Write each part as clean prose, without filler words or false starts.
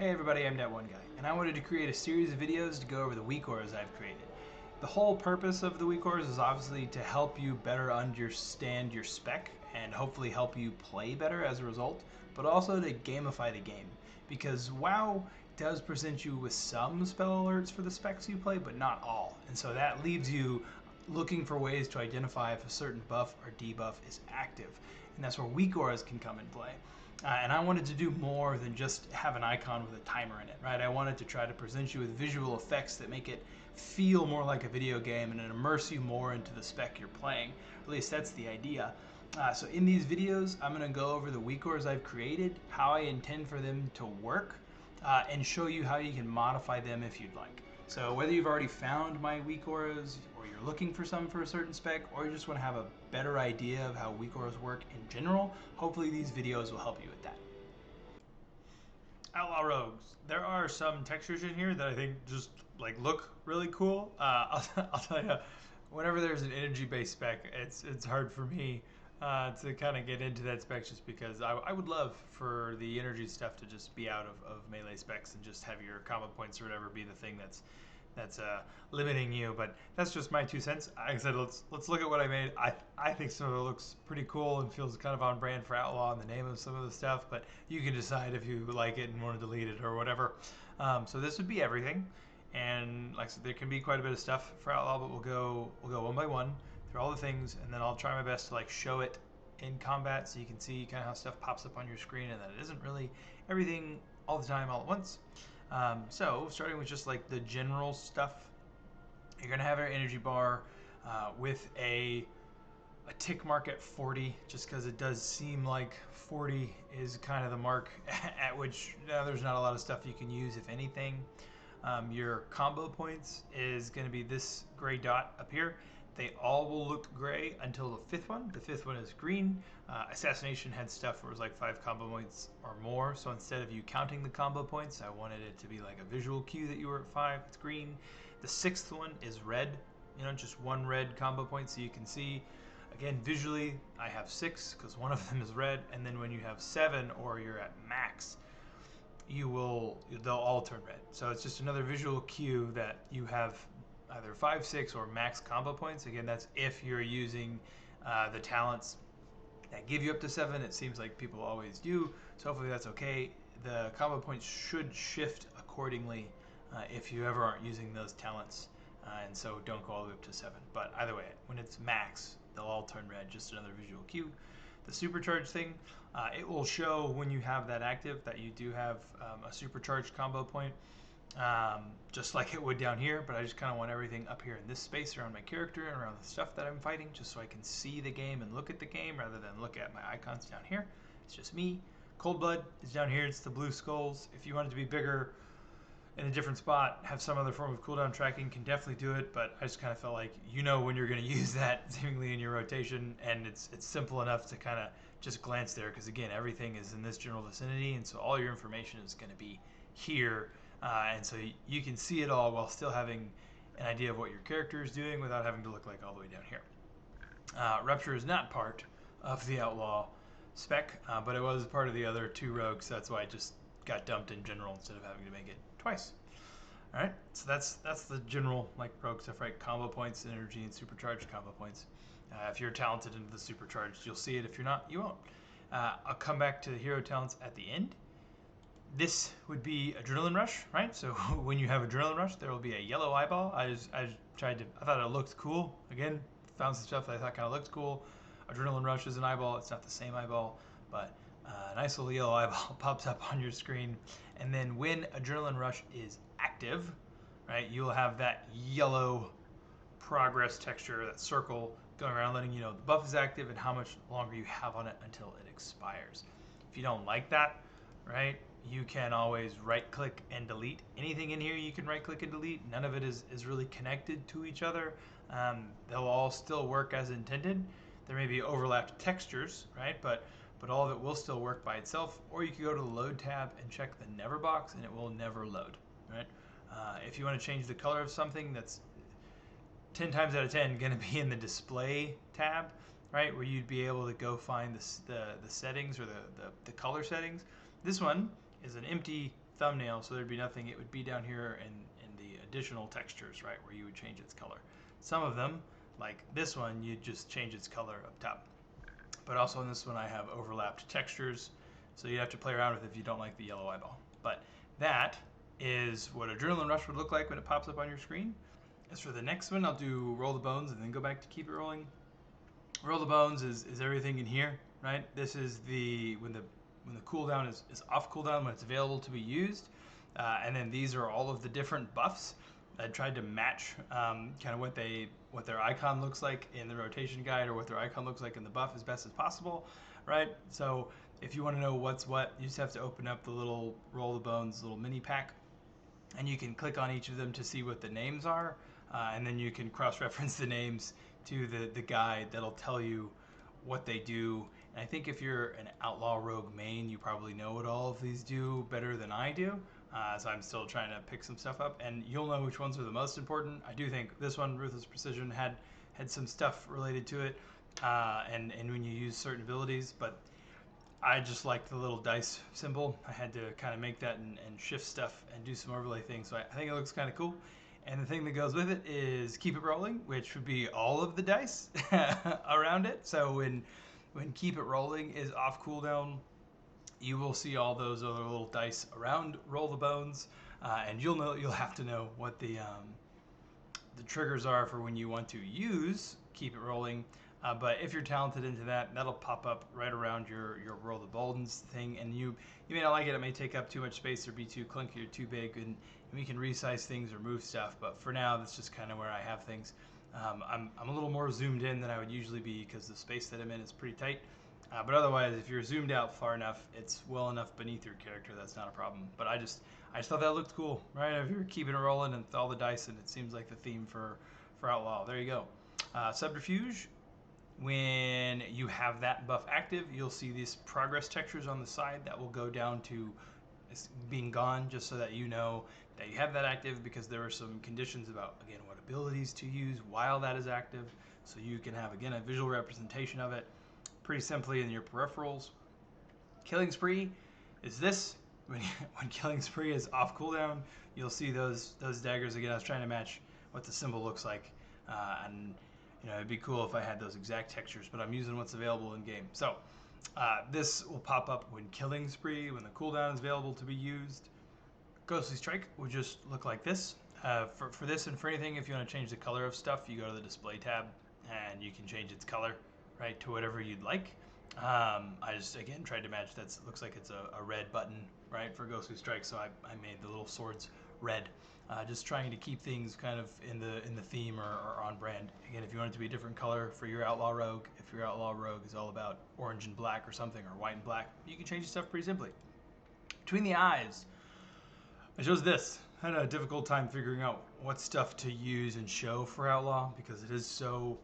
Hey everybody, I'm That One Guy, and I wanted to create a series of videos to go over the Weakauras I've created. The whole purpose of the Weakauras is obviously to help you better understand your spec and hopefully help you play better as a result, but also to gamify the game. Because WoW does present you with some spell alerts for the specs you play, but not all. And so that leaves you looking for ways to identify if a certain buff or debuff is active. And that's where Weakauras can come in play. And I wanted to do more than just have an icon with a timer in it, right? I wanted to try to present you with visual effects that make it feel more like a video game and immerse you more into the spec you're playing. At least that's the idea. So in these videos, I'm going to go over the Weakauras I've created, how I intend for them to work, and show you how you can modify them if you'd like. So whether you've already found my Weakauras, or you're looking for some for a certain spec, or you just want to have a better idea of how Weakauras work in general, hopefully these videos will help you with that. Outlaw Rogues. There are some textures in here that I think just look really cool. I'll tell you, whenever there's an energy-based spec, it's hard for me to kind of get into that spec just because I would love for the energy stuff to just be out of melee specs and just have your combo points or whatever be the thing that's limiting you. But that's just my 2 cents. Like I said, let's look at what I made. I think some of it looks pretty cool and feels kind of on brand for Outlaw in the name of some of the stuff, but you can decide if you like it and want to delete it or whatever. So this would be everything. And like I said, there can be quite a bit of stuff for Outlaw, but we'll go one by one through all the things, and then I'll try my best to show it in combat so you can see kind of how stuff pops up on your screen and that it isn't really everything all the time all at once. So starting with just the general stuff, you're gonna have your energy bar with a tick mark at 40, just because it does seem like 40 is kind of the mark at which there's not a lot of stuff you can use, if anything. Your combo points is going to be this gray dot up here. They all will look gray until the fifth one. The fifth one is green. Assassination had stuff where it was 5 combo points or more, so instead of you counting the combo points, I wanted it to be like a visual cue that you were at 5. It's green. The 6th one is red, just 1 red combo point, so you can see, again, visually, I have 6 because one of them is red, and then when you have 7 or you're at max, they'll all turn red. So it's just another visual cue that you have either 5, 6, or max combo points. Again, that's if you're using the talents that give you up to 7. It seems like people always do, so hopefully that's okay. The combo points should shift accordingly if you ever aren't using those talents, and so don't go all the way up to 7. But either way, when it's max, they'll all turn red. Just another visual cue. The supercharge thing, it will show when you have that active that you do have a supercharged combo point, just like it would down here, but I just kind of want everything up here in this space around my character and around the stuff that I'm fighting, just so I can see the game and look at the game rather than look at my icons down here. It's just me. Cold Blood is down here. It's the blue skulls. If you want it to be bigger in a different spot, have some other form of cooldown tracking, can definitely do it, but I just kind of felt like when you're going to use that seemingly in your rotation, and it's simple enough to kind of just glance there, because again, everything is in this general vicinity, and so all your information is going to be here, and so you can see it all while still having an idea of what your character is doing without having to look all the way down here. Rupture is not part of the Outlaw spec, but it was part of the other 2 rogues, so that's why it just got dumped in general instead of having to make it twice. All right, so that's the general rogue stuff, right? Combo points, energy, and supercharged combo points. If you're talented into the supercharged, you'll see it. If you're not, you won't. I'll come back to the hero talents at the end. This would be Adrenaline Rush, right? So when you have Adrenaline Rush, there will be a yellow eyeball. I thought it looked cool. Again, found some stuff that I thought kind of looked cool. Adrenaline Rush is an eyeball. It's not the same eyeball, but a nice little yellow eyeball pops up on your screen. And then when Adrenaline Rush is active, right, you'll have that yellow progress texture, that circle going around letting you know the buff is active and how much longer you have on it until it expires. If you don't like that, right, you can always right click and delete. Anything in here you can right click and delete. None of it is really connected to each other. They'll all still work as intended. There may be overlapped textures, right, but all of it will still work by itself, or you can go to the load tab and check the never box and it will never load, right? If you want to change the color of something, that's 10 times out of 10 going to be in the display tab, right, where you'd be able to go find the settings or the color settings. This one is an empty thumbnail, so there'd be nothing. It would be down here in the additional textures, right, where you would change its color. Some of them, like this one, you'd just change its color up top. But also in this one, I have overlapped textures, so you have to play around with it if you don't like the yellow eyeball. But that is what Adrenaline Rush would look like when it pops up on your screen. As for the next one, I'll do Roll the Bones and then go back to Keep It Rolling. Roll the Bones is everything in here, right? This is when the cooldown is off cooldown, when it's available to be used. And then these are all of the different buffs. I tried to match kind of what their icon looks like in the rotation guide, or what their icon looks like in the buff as best as possible, right? So if you want to know what's what, you just have to open up the little Roll the Bones little mini pack, and you can click on each of them to see what the names are, and then you can cross-reference the names to the guide that'll tell you what they do. And I think if you're an Outlaw Rogue main, you probably know what all of these do better than I do. So I'm still trying to pick some stuff up, and you'll know which ones are the most important. I do think this one, Ruthless Precision, had some stuff related to it, and when you use certain abilities, but I just like the little dice symbol. I had to kind of make that and shift stuff and do some overlay things, so I think it looks kind of cool. And the thing that goes with it is Keep It Rolling, which would be all of the dice around it. So when Keep It Rolling is off cooldown, you will see all those other little dice around Roll the Bones, and you'll have to know what the triggers are for when you want to use Keep It Rolling. But if you're talented into that, that'll pop up right around your Roll the Bones thing, and you may not like it. It may take up too much space or be too clunky or too big, and we can resize things or move stuff. But for now, that's just kind of where I have things. I'm a little more zoomed in than I would usually be because the space that I'm in is pretty tight. But otherwise, if you're zoomed out far enough, it's well enough beneath your character, that's not a problem. But I just thought that looked cool, right? If you're keeping it rolling and all the dice, and it seems like the theme for Outlaw. There you go. Subterfuge. When you have that buff active, you'll see these progress textures on the side that will go down to being gone, just so that you know that you have that active, because there are some conditions about, again, what abilities to use while that is active, so you can have, again, a visual representation of it pretty simply in your peripherals. Killing Spree is this. When Killing Spree is off cooldown, you'll see those daggers again. I was trying to match what the symbol looks like, and it'd be cool if I had those exact textures, but I'm using what's available in game. So this will pop up when Killing Spree, when the cooldown is available to be used. Ghostly Strike will just look like this. For this and for anything, if you want to change the color of stuff, you go to the display tab and you can change its color, right, to whatever you'd like. I just, again, tried to match that. Looks like it's a red button, right, for Ghostly Strike, so I made the little swords red. Just trying to keep things kind of in the theme or on brand. Again, if you want it to be a different color for your Outlaw Rogue, if your Outlaw Rogue is all about orange and black or something, or white and black, you can change the stuff pretty simply. Between the eyes, I chose this. I had a difficult time figuring out what stuff to use and show for Outlaw, because it is so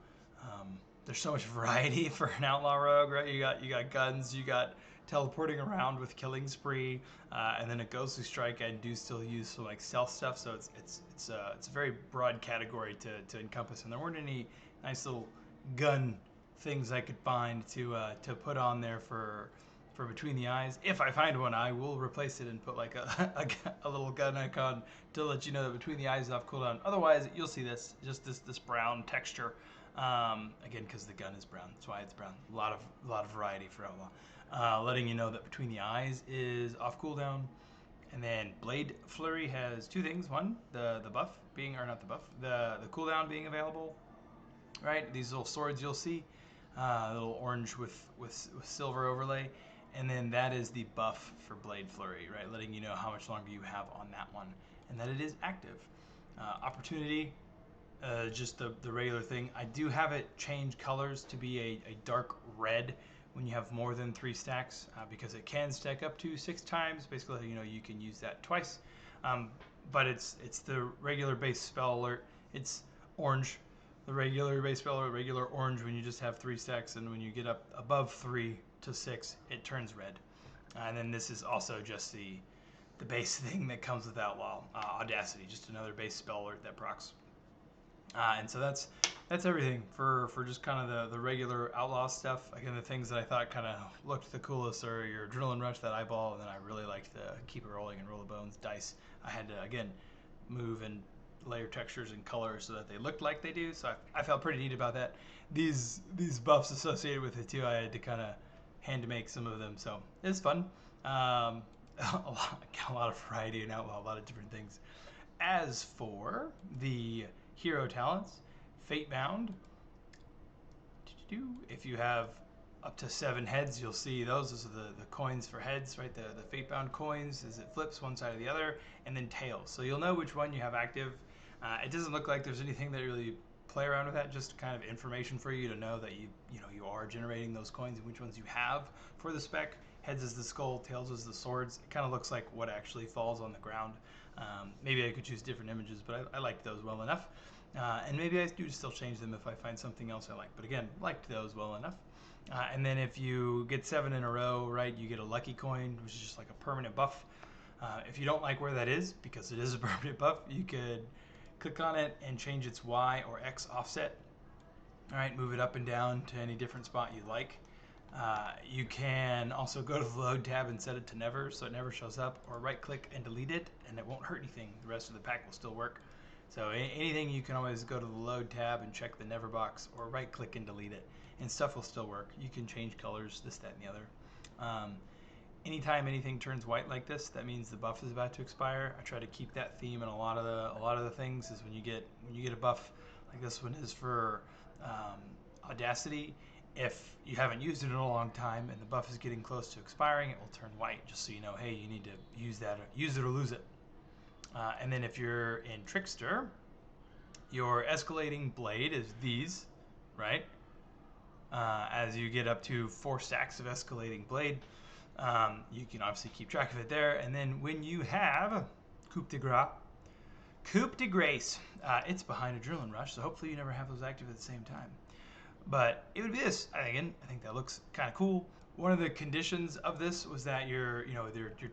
there's so much variety for an Outlaw Rogue, right? You got guns, you got teleporting around with Killing Spree, and then a Ghostly Strike. I do still use some like stealth stuff, so it's a very broad category to encompass, and there weren't any nice little gun things I could find to put on there for Between the Eyes. If I find one, I will replace it and put like a little gun icon to let you know that Between the Eyes is off cooldown. Otherwise, you'll see this brown texture. Again, because the gun is brown, that's why it's brown. A lot of variety for Outlaw. Letting you know that Between the Eyes is off cooldown, and then Blade Flurry has two things. One, the buff being, or not the buff, the cooldown being available. Right, these little swords you'll see, a little orange with silver overlay, and then that is the buff for Blade Flurry, right? Letting you know how much longer you have on that one, and that it is active. Opportunity. Just the regular thing. I do have it change colors to be a dark red when you have more than 3 stacks, because it can stack up to 6 times. Basically, you can use that twice. But it's the regular base spell alert. It's orange. The regular base spell alert, regular orange when you just have 3 stacks, and when you get up above 3 to 6, it turns red. And then this is also just the base thing that comes with Outlaw. Audacity, just another base spell alert that procs. And so that's that's everything for just kind of the regular outlaw stuff. Again, the things that I thought kind of looked the coolest are your adrenaline rush, that eyeball, and then I really liked the keep it rolling and roll the bones dice. I had to again move and layer textures and colors so that they looked like they do. So I felt pretty neat about that. These buffs associated with it too, I had to kind of hand to make some of them. So it was fun. A lot of variety in Outlaw, a lot of different things. As for the hero talents, Fatebound. If you have up to 7 heads, you'll see those. Those are the coins for heads, right? The Fatebound coins as it flips one side or the other, and then tails. So you'll know which one you have active. It doesn't look like there's anything that really play around with that. Just kind of information for you to know that you are generating those coins and which ones you have for the spec. Heads is the skull, tails is the swords. It kind of looks like what actually falls on the ground. Maybe I could choose different images, but I liked those well enough. And maybe I do still change them if I find something else I like. But again, liked those well enough. And then if you get 7 in a row, right, you get a lucky coin, which is just like a permanent buff. If you don't like where that is, because it is a permanent buff, you could click on it and change its Y or X offset. All right, move it up and down to any different spot you like. You can also go to the load tab and set it to never, so it never shows up, or right click and delete it, and it won't hurt anything. The rest of the pack will still work. So anything, you can always go to the load tab and check the never box, or right click and delete it, and stuff will still work. You can change colors, this, that, and the other. Anytime anything turns white like this, that means the buff is about to expire. I try to keep that theme in a lot of the things. Is when you get a buff like this one is for Audacity. If you haven't used it in a long time and the buff is getting close to expiring, it will turn white, just so you know, hey, you need to use it or lose it. And then if you're in Trickster, your escalating blade is these, right? As you get up to 4 stacks of escalating blade, you can obviously keep track of it there. And then when you have Coup de Grace, it's behind Adrenaline Rush, so hopefully you never have those active at the same time. But it would be this. I think that looks kind of cool. One of the conditions of this was that your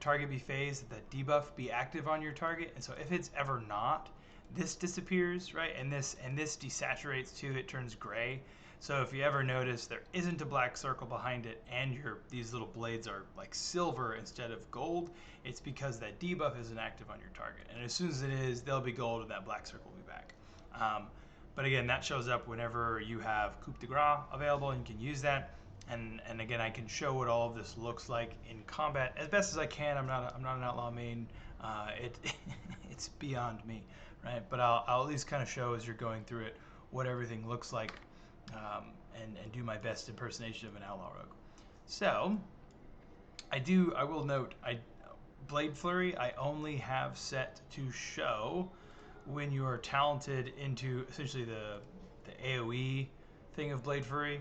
target be phased, that debuff be active on your target. And so if it's ever not, this disappears, right? And this desaturates too. It turns gray. So if you ever notice there isn't a black circle behind it, and these little blades are like silver instead of gold, it's because that debuff isn't active on your target. And as soon as it is, they'll be gold, and that black circle will be back. But again, that shows up whenever you have Coup de Grace available, and you can use that. And again, I can show what all of this looks like in combat as best as I can. I'm not an outlaw main. It's beyond me, right? But I'll at least kind of show as you're going through it what everything looks like, and do my best impersonation of an Outlaw Rogue. So I will note, Blade Flurry I only have set to show when you are talented into essentially the AoE thing of Blade Flurry,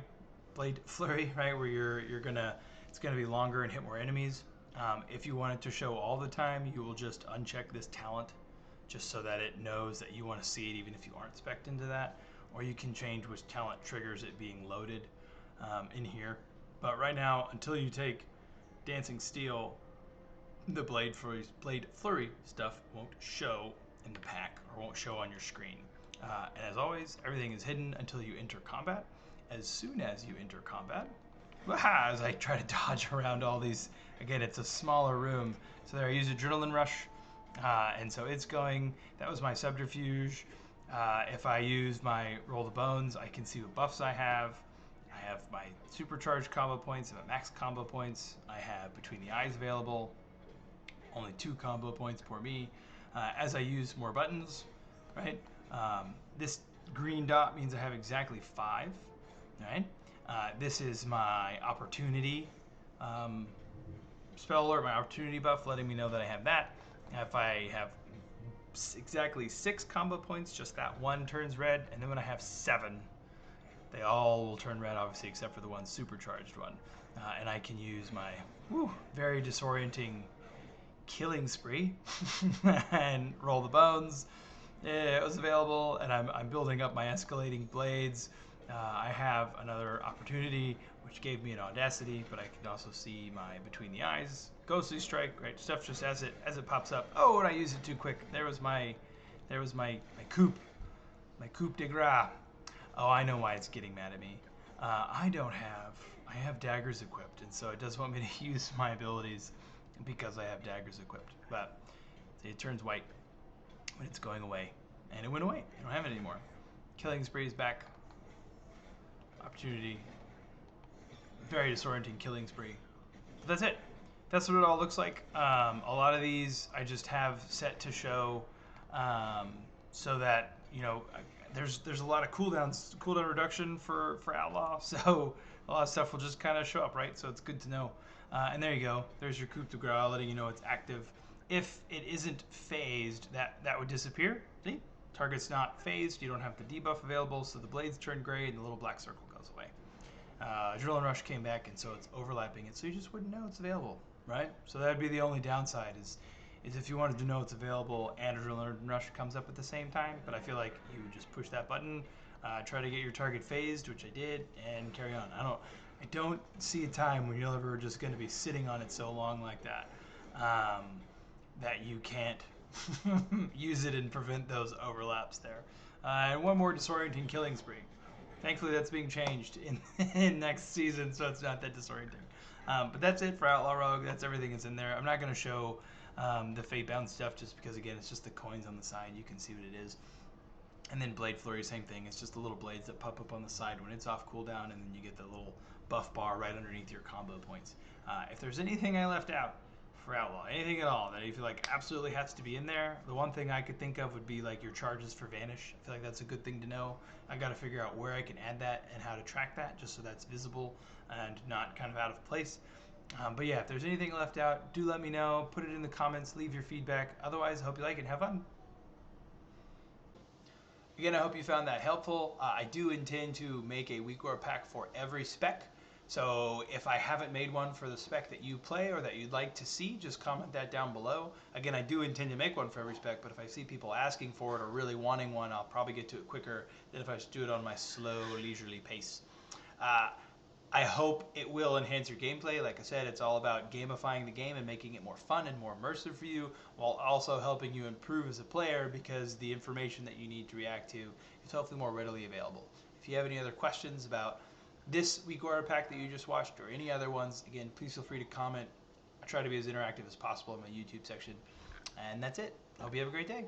right, where it's gonna be longer and hit more enemies. If you want it to show all the time, you will just uncheck this talent, just so that it knows that you want to see it even if you aren't spec'd into that. Or you can change which talent triggers it being loaded in here. But right now, until you take Dancing Steel, the Blade Flurry stuff won't show in the pack, or won't show on your screen. And as always, everything is hidden until you enter combat. As soon as you enter combat, as I try to dodge around all these, again, it's a smaller room. So there I use Adrenaline Rush, and so it's going, that was my subterfuge. If I use my Roll the Bones, I can see what buffs I have. I have my supercharged combo points and my max combo points. I have Between the Eyes available, only 2 combo points, poor me. As I use more buttons, right? This green dot means I have exactly 5, right? This is my opportunity spell alert, my opportunity buff, letting me know that I have that. If I have exactly 6 combo points, just that one turns red, and then when I have 7, they all will turn red, obviously, except for the one supercharged one. And I can use my very disorienting Killing Spree and Roll the Bones. It was available, and I'm building up my escalating blades. I have another opportunity, which gave me an Audacity, but I can also see my Between the Eyes, Ghostly Strike, right? Stuff just as it pops up. Oh, and I used it too quick. There was my coup de grace. Oh, I know why it's getting mad at me. I don't have. I have daggers equipped, and so it does want me to use my abilities because I have daggers equipped. But see, it turns white when it's going away, and it went away. I don't have it anymore. Killing spree is back. Opportunity. Very disorienting killing spree. But that's it. That's what it all looks like. A lot of these I just have set to show, so that there's a lot of cooldown reduction for Outlaw. So a lot of stuff will just kind of show up, right? So it's good to know. And there you go. There's your coup de grace, letting you know it's active. If it isn't phased, that would disappear. See, target's not phased. You don't have the debuff available, so the blades turn gray and the little black circle goes away. Adrenaline Rush came back, and so it's overlapping it, so you just wouldn't know it's available, right? So that'd be the only downside is if you wanted to know it's available and Adrenaline Rush comes up at the same time. But I feel like you would just push that button, try to get your target phased, which I did, and carry on. I don't see a time when you're ever just going to be sitting on it so long like that, that you can't use it and prevent those overlaps there. And one more disorienting killing spree. Thankfully, that's being changed in next season, so it's not that disorienting. But that's it for Outlaw Rogue. That's everything that's in there. I'm not going to show the Fatebound stuff just because, again, it's just the coins on the side. You can see what it is. And then Blade Flurry, same thing. It's just the little blades that pop up on the side when it's off cooldown, and then you get the little buff bar right underneath your combo points. If there's anything I left out for Outlaw, anything at all that you feel like absolutely has to be in there, the one thing I could think of would be like your charges for Vanish. I feel like that's a good thing to know. I got to figure out where I can add that and how to track that, just so that's visible and not kind of out of place. But yeah, if there's anything left out, do let me know. Put it in the comments. Leave your feedback. Otherwise, I hope you like it. Have fun. Again, I hope you found that helpful. I do intend to make a Weakura pack for every spec. So if I haven't made one for the spec that you play or that you'd like to see, just comment that down below. Again, I do intend to make one for every spec, but if I see people asking for it or really wanting one, I'll probably get to it quicker than if I just do it on my slow, leisurely pace. I hope it will enhance your gameplay. Like I said, it's all about gamifying the game and making it more fun and more immersive for you, while also helping you improve as a player, because the information that you need to react to is hopefully more readily available. If you have any other questions about this Weakura pack that you just watched or any other ones, again, please feel free to comment. I try to be as interactive as possible in my YouTube section. And that's it. I hope you have a great day.